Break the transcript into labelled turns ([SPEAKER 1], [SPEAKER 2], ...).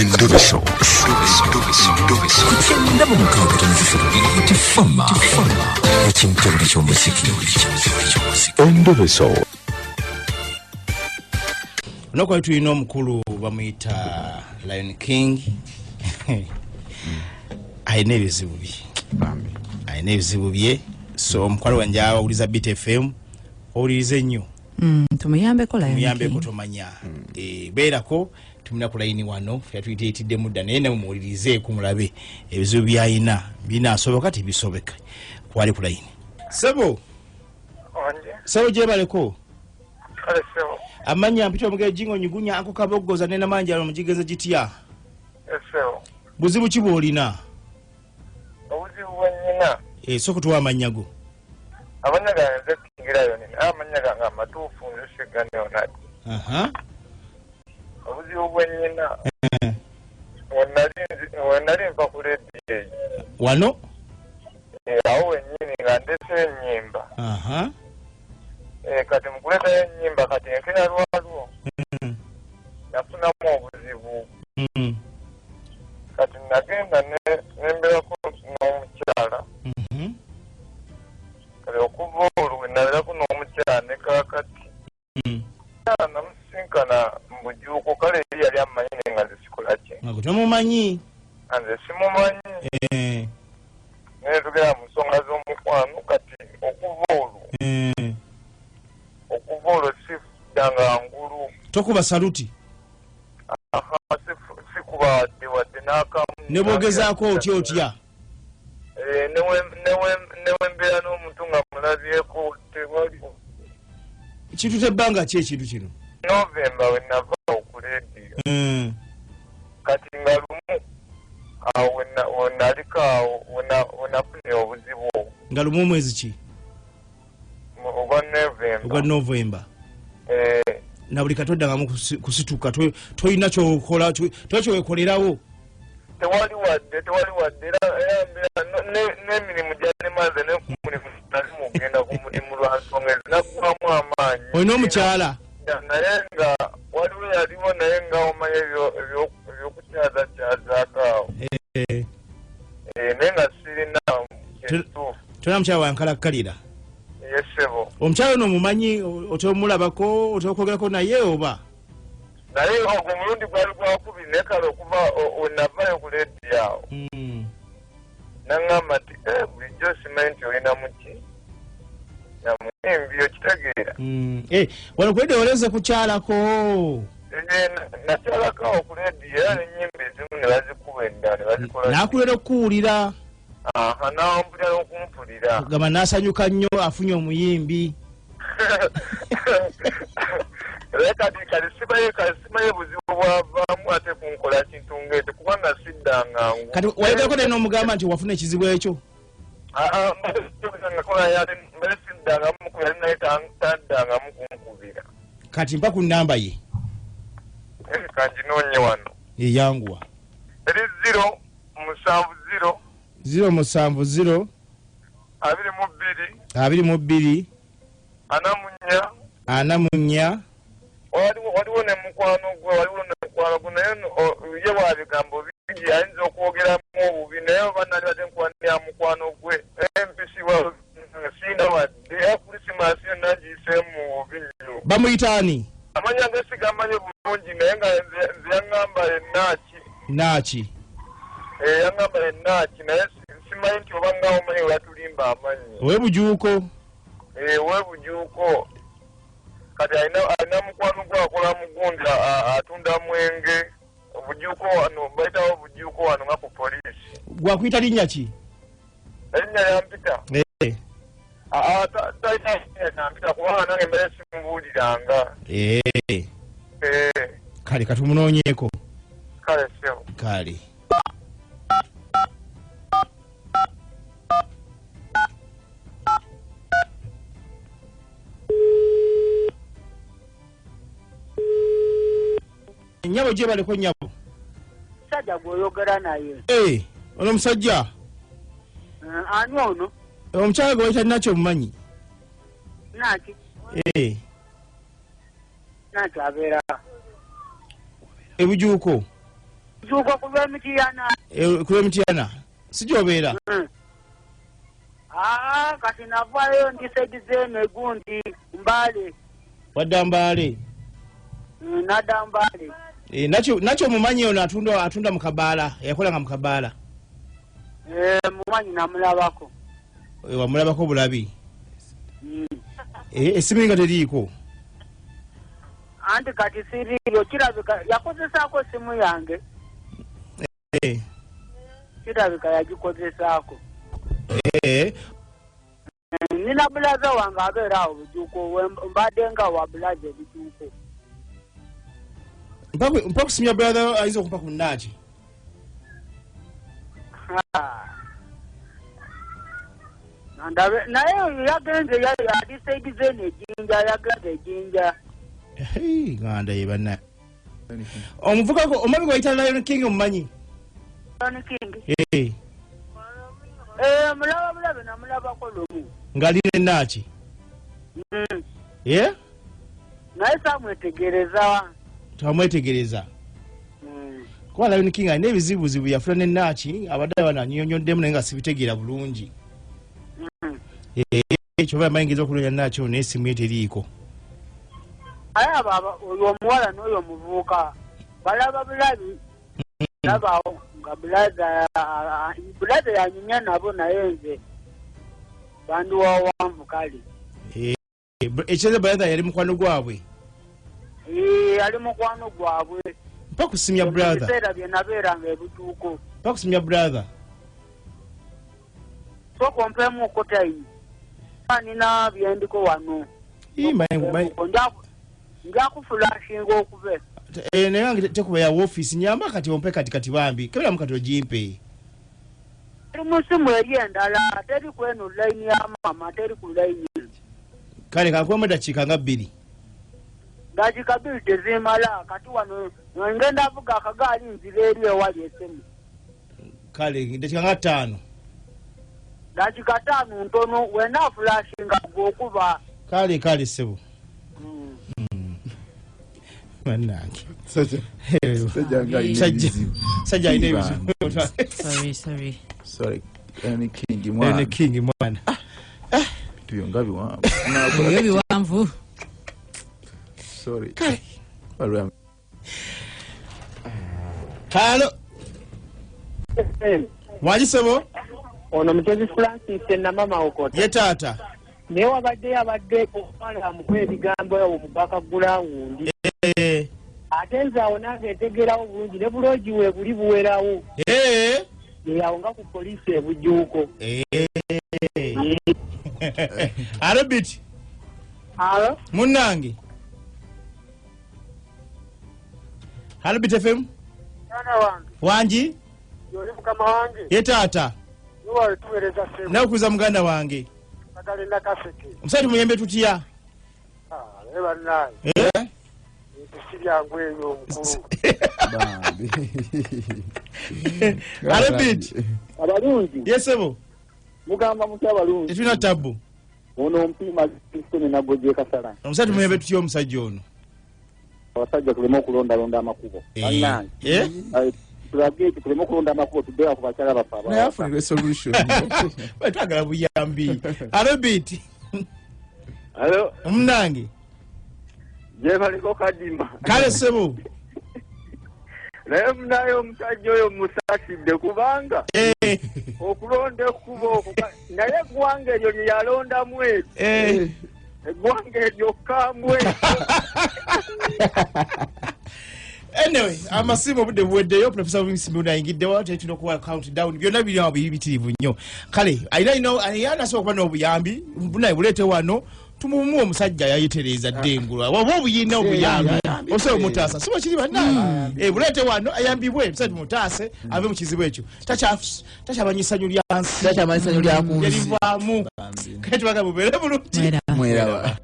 [SPEAKER 1] Endobeso. Kugenda mu mukaaga tifama ekintu ky'omuziki. Endobeso.
[SPEAKER 2] Noko tulina omukulu bamuyita Lion King. Ayina ebizibu bye. Ayina ebizibu bye. So omukwalo wanje awuliza Beat FM. Owulirize nnyo.
[SPEAKER 3] Tumuyambeko Lion King.
[SPEAKER 2] Muyambeko tomanya. Beerako tumina ku line wano yatuyitidde mudda naye ne muwulirize kumulabe ebizibu byayina binaasoboka tibisobeka. Kwali ku line. Sebo. Sebo gyebaleko.
[SPEAKER 4] Kale sebo.
[SPEAKER 2] Amanya mpito muge jingo nyugunya ako kabogoza nena manja omujigeze gitya.
[SPEAKER 4] Sebo.
[SPEAKER 2] Buzibu ki bwolina?
[SPEAKER 4] Obuzibu bwanyina.
[SPEAKER 2] Soko tuwa amanyago.
[SPEAKER 4] Abanyaga nze kingirayo nini. Amanyaga nga matuufu nzisiga ne onati. Obuzibu bwanyina. Wonali mpa ku radio.
[SPEAKER 2] Wano?
[SPEAKER 4] Awo wenyini nga ndese ennyimba. Kati mukuleta ennyimba kati enkera lwalwo. Nafunamu obuzibu. Kati nagenda nembeerako n'omukyala. Kale okuva olwo nabeerako n'omukyala ne kaakati. Namusinkana mu bujuuko kale eri yali amanyi nga nze sikola ki.
[SPEAKER 2] Nga tomumanyi.
[SPEAKER 4] Nze simumanyi. Naye tugera mu nsonga z'omukwano kati okuva olwo sifudanga ngulu.
[SPEAKER 2] Tokuba saluti.
[SPEAKER 4] Sikuba wadde n'akamu.
[SPEAKER 2] Ne bwogezaako otya.
[SPEAKER 4] Newe mbeera n'omuntu nga mulabyeko tewali.
[SPEAKER 2] Kintu tebbanga ki ekintu kino?
[SPEAKER 4] Novemba we nava ku radio. Kati nga lumu awo naliko awo wenafunye obuzibu.
[SPEAKER 2] Nga lumu mwezi ki? Ogwa Novemba. Na buli katoddangamu kusituka toyina kyokola kyowekolerawo.
[SPEAKER 4] Tewali wadde n'emirimu gyanimaze nekumulimu nali mugenda ku mulimu lwa nsonga ezinaggwamu amaanyi.
[SPEAKER 2] Olina omukyala?
[SPEAKER 4] Naye nga waliwo yaliwo naye nga omanya ebyokukyazaakyazaako awo. Naye nga sirina ekituufu.
[SPEAKER 2] Tolina mukyala wankalakkalira?
[SPEAKER 4] Yesebo.
[SPEAKER 2] Omukyala ono omumanyi otomulabako otokwogerako naye oba?
[SPEAKER 4] Naye ogwo omulundi gwali gwakubiri naye kale okuva wenavayo ku leedi awo. Naŋŋamba nti bulijjo simanyi nti olina muki namuyimbi okitegeera.
[SPEAKER 2] Wano kwedde oleze kukyalako.
[SPEAKER 4] Nakyalakawo ku leedi era n'ennyimba ezimu ne bazikuba endala ne bazikola.
[SPEAKER 2] N'akulera okuwulira.
[SPEAKER 4] N'ampulira n'okumpulira.
[SPEAKER 2] Gamba n'asanyuka nnyo afunye omuyimbi.
[SPEAKER 4] Kati simaye buzibu bwavaamu ate kunkola kintu ng'ekyo kubanga siddanga ngu.
[SPEAKER 2] Kati wayogerako naye n'omugamba nti wafuna ekizibu ekyo?
[SPEAKER 4] Mbere siddangamu yali naye taddangamu kunkubira.
[SPEAKER 2] Kati mpa ku nnamba ye.
[SPEAKER 4] Kanjinoonye wano.
[SPEAKER 2] Eyanguwa.
[SPEAKER 4] Eri 070
[SPEAKER 2] 070 22 44
[SPEAKER 4] waliwo ne mukwano gwe naye ye wa bigambo bingi ayinza okwogeramu obubi naye oba nali ate nkwanira mukwano gwe empisi wa sina wadde akrisimansi yonna ngiyiseemu mu bubi nnyo.
[SPEAKER 2] Bamuyitaani?
[SPEAKER 4] Amanya ge sigamanyi bulungi naye nga nze yaŋŋamba
[SPEAKER 2] Naaki?
[SPEAKER 4] Yaŋŋamba Naaki naye simanyi nti oba nga omanyi webatulimba amanyi.
[SPEAKER 2] Owebujuuko?
[SPEAKER 4] Owebujuuko. Kati alina mukwano gwe akola mugundi atunda mwenge. Obujuuko wano bayitawo obujuuko wano nga ku poliisi.
[SPEAKER 2] Gwakuyita linnya ki?
[SPEAKER 4] Erinnya yampita. Talina yampita kubanga nange mbere simubuuliranga.
[SPEAKER 2] Kale katumunoonyeeko.
[SPEAKER 4] Kale sebo.
[SPEAKER 2] Kale. Nyabo gye baleko nyabo.
[SPEAKER 5] Musajja gw'oyogera naye.
[SPEAKER 2] Ono musajja?
[SPEAKER 5] Ani ono?
[SPEAKER 2] Omukyala gwe wayita Naaki omumanyi?
[SPEAKER 5] Naaki? Naaki abeera.
[SPEAKER 2] Ebujuuko?
[SPEAKER 5] Juko kuwe mtiyana.
[SPEAKER 2] Kuwe mtiyana. Sijobera.
[SPEAKER 5] Kati navayo ndisegize negundi mbale.
[SPEAKER 2] Wadda mbale.
[SPEAKER 5] Nada mbale.
[SPEAKER 2] Nacho mumanyi ono atunda mukabala. Yakola nga mukabala.
[SPEAKER 5] Mumanyi namulabako.
[SPEAKER 2] Wamulabako bulabi. Esimu nga teriiko.
[SPEAKER 5] Anti kati siriro kirabika yakozesaako simu yange. Kirabika yagikozesako. Nina bulaza wange abeera awo bujuuko mbadde nga wa bulaza ebituuko.
[SPEAKER 2] Mpa kusimya brother ayinza okumpa ku nnaaki.
[SPEAKER 5] Naye yagenze yadisaidize nejinja yagaza ejinja.
[SPEAKER 2] Nganda yebana. Omuvugako omabi gwayita Lion King omumanyi?
[SPEAKER 5] Lion King? Mulaba bulabe namulabako lumu.
[SPEAKER 2] Ngalina ennaaki?
[SPEAKER 5] Naye samwetegereza.
[SPEAKER 2] Tamwetegereza? Kuba Lion King alina ebizibuzibu yafuna n'ennaaki abadde bananyonyoddemu naye nga sibitegeera bulungi. Kyoba amayingiza okuloonya ennaaki ono n'essimu ye teriiko.
[SPEAKER 5] Aye oyo omuwala n'oyo omuvubuka balaba bulabi labawo nga bulaza yanyinya nabo naye nze bandiwa wanvu kale.
[SPEAKER 2] Ekyeze bulaza yali mukwano gwabwe?
[SPEAKER 5] Ali mukwano gwabwe.
[SPEAKER 2] Mpa kusimya brother.
[SPEAKER 5] Ebiseera bye nabeeranga ebituuko.
[SPEAKER 2] Mpa kusimya brother.
[SPEAKER 5] Soko mpemu kotayi. Nina byendiko wano. Njakuflashinga okuve.
[SPEAKER 2] Naye wange tekuba ya office nyamba kati ompe kati bambi. Kebera mukati ogimpe.
[SPEAKER 5] Musimu eri endala teri kweno line ya mama teri ku line.
[SPEAKER 2] Kale kakwemu dakiika nga 2.
[SPEAKER 5] Dakiika 2 tezimala kati wano ngenda avuga akagaali nzira eri ewali esimu.
[SPEAKER 2] Kale dakiika nga 5.
[SPEAKER 5] Dakiika 5 ntono wena flashinga Okuva.
[SPEAKER 2] Kale sebo. Manange. Sajja ine ebizibu.
[SPEAKER 6] Sorry. Any king mwana. Tuyonga
[SPEAKER 3] biwanvu.
[SPEAKER 6] Sorry.
[SPEAKER 2] Halo. Waji sebo?
[SPEAKER 5] Ono mutezi Francis na mama okota.
[SPEAKER 2] Ye tata.
[SPEAKER 5] Ne wabadde okwana mukwe ebigambo yawo mubaka gulawundi. Atenza onange etegerawo bulungi ne buloji we buli buwerawo. Yawo nga ku poliisi ebujuuko.
[SPEAKER 2] Arabit.
[SPEAKER 5] Halo.
[SPEAKER 2] Munange. Arabit FM.
[SPEAKER 5] Yana wange.
[SPEAKER 2] Wanji?
[SPEAKER 5] Yole mukama wange.
[SPEAKER 2] Ye tata.
[SPEAKER 5] Nuwa tuweleza sebo.
[SPEAKER 2] Nakuza muganda wange.
[SPEAKER 5] Nakalenda kaseke.
[SPEAKER 2] Musatu muyembe tutya?
[SPEAKER 5] Eba nayi. Sibyangu eyo mukulu.
[SPEAKER 6] Bambi.
[SPEAKER 2] Arabit.
[SPEAKER 5] Abalungi.
[SPEAKER 2] Yesebo.
[SPEAKER 5] Mugamba mutya abalungi.
[SPEAKER 2] Etuna tabu.
[SPEAKER 5] Ono mpima Kristo na goje kasala.
[SPEAKER 2] Musatu muyembe tutya omusajja ono.
[SPEAKER 5] Abasajja kulema okulonda amakubo. Bannange. Tulageti kulema okulonda amakubo tuddewa ku bakyala bafa.
[SPEAKER 6] Na afunire solution.
[SPEAKER 2] Batwagala buyambi. Arabit.
[SPEAKER 4] Halo.
[SPEAKER 2] Munange.
[SPEAKER 4] Jebaliko kadima.
[SPEAKER 2] Kale sebo.
[SPEAKER 4] Naye munayo omusajja oyo musasidde kubanga okulonda ekkubo naye eggwanga eryo lye yalondamu ekyo eggwanga eryo kamwe.
[SPEAKER 2] Anyway, amasimu obudde buweddeyo Professor Winsimi unayingiddewo tetulina okuwa countdown byonna biri awo bitirivu nnyo. Kale ayina asobola okuba n'obuyambi bunaye buleete wano tumumu omusajja yayitereza ddengulwa waba obuyina obuyambi osobola omutaasa siba kiri bannange buleete wano ayambibwe musajja mutaase ave mu kizibu ekyo takyamanyi ssanyu lyansi
[SPEAKER 3] Takyamanyi ssanyu lya kunzi
[SPEAKER 2] yalivaamu kale tubaga mubeere bulungi
[SPEAKER 6] Mwerawa.